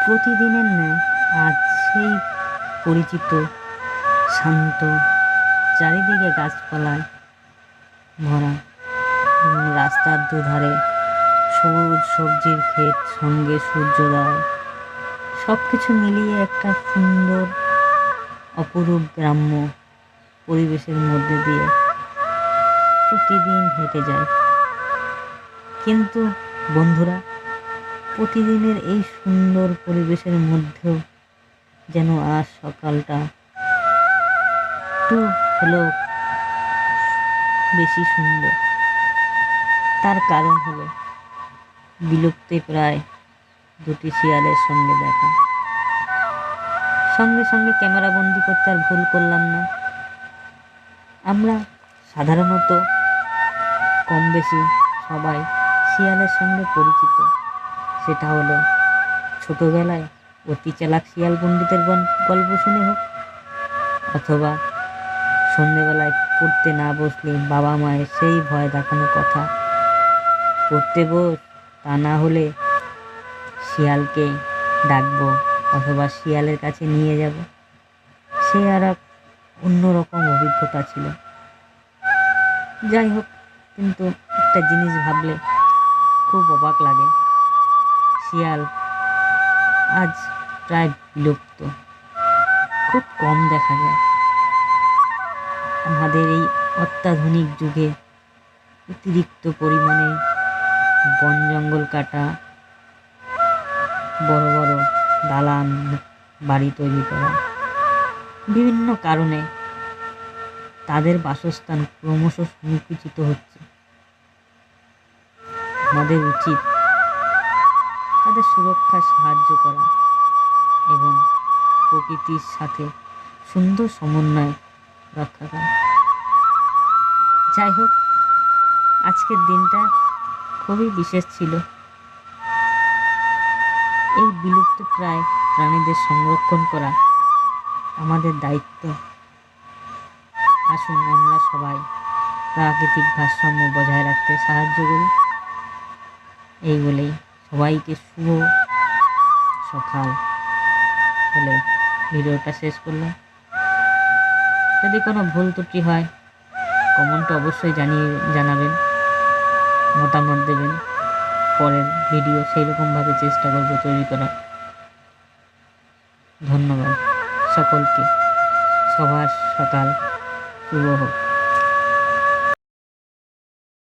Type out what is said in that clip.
প্রতিদিনের ন্যায় আজ সেই পরিচিত শান্ত চারিদিকে গাছপালায় ভরা এবং রাস্তার দুধারে সবুজ সবজির ক্ষেত, সঙ্গে সূর্যোদয়, সব কিছু মিলিয়ে একটা সুন্দর অপরূপ গ্রাম্য পরিবেশের মধ্যে দিয়ে প্রতিদিন হেঁটে যায়। কিন্তু বন্ধুরা, প্রতিদিনের এই সুন্দর পরিবেশের মধ্যেও যেন আজ সকালটা একটু হলেও বেশি সুন্দর। তার কারণ হলো বিলুপ্তি প্রায় দুটি শিয়ালের সঙ্গে দেখা। সঙ্গে সঙ্গে ক্যামেরা বন্দি করতে আর ভুল করলাম না। আমরা সাধারণত কম বেশি সবাই শিয়ালের সঙ্গে পরিচিত। সেটা হলো ছোটোবেলায় অতি চালাক শিয়াল পণ্ডিতের গল্প শুনে হোক, অথবা সন্ধেবেলায় পড়তে না বসলে বাবা মায়ের সেই ভয় দেখানো কথা, পড়তে বস, তা না হলে শিয়ালকে ডাকবো অথবা শিয়ালের কাছে নিয়ে যাব। সে আর এক অন্যরকম অভিজ্ঞতা ছিল। যাই হোক, কিন্তু একটা জিনিস ভাবলে খুব অবাক লাগে, শিয়াল আজ প্রায় বিলুপ্ত, খুব কম দেখা যায়। আমাদের এই অত্যাধুনিক যুগে অতিরিক্ত পরিমাণে বন জঙ্গল কাটা, বড় বড় দালান বাড়ি তৈরি করা, বিভিন্ন কারণে তাদের বাসস্থান ক্রমশ সংকুচিত হচ্ছে। আমাদের উচিত তাদের সুরক্ষায় সাহায্য করা এবং প্রকৃতির সাথে সুন্দর সমন্বয় রক্ষা করা। যাই হোক, আজকের দিনটা খুবই বিশেষ ছিল। এই বিলুপ্ত প্রায় প্রাণীদের সংরক্ষণ করা আমাদের দায়িত্ব। আসুন আমরা সবাই প্রাকৃতিক ভারসাম্য বজায় রাখতে সাহায্য করি। এই বলেই সবাইকে শুভ সকাল বলে ভিডিওটা শেষ করলাম। যদি কোনো ভুল ত্রুটি হয় কমেন্টে অবশ্যই জানাবেন, মতামত দেবেন। পরের ভিডিও সেই রকমভাবে চেষ্টা করব তৈরি করার। ধন্যবাদ সকলকে। সবার সকাল শুভ হোক।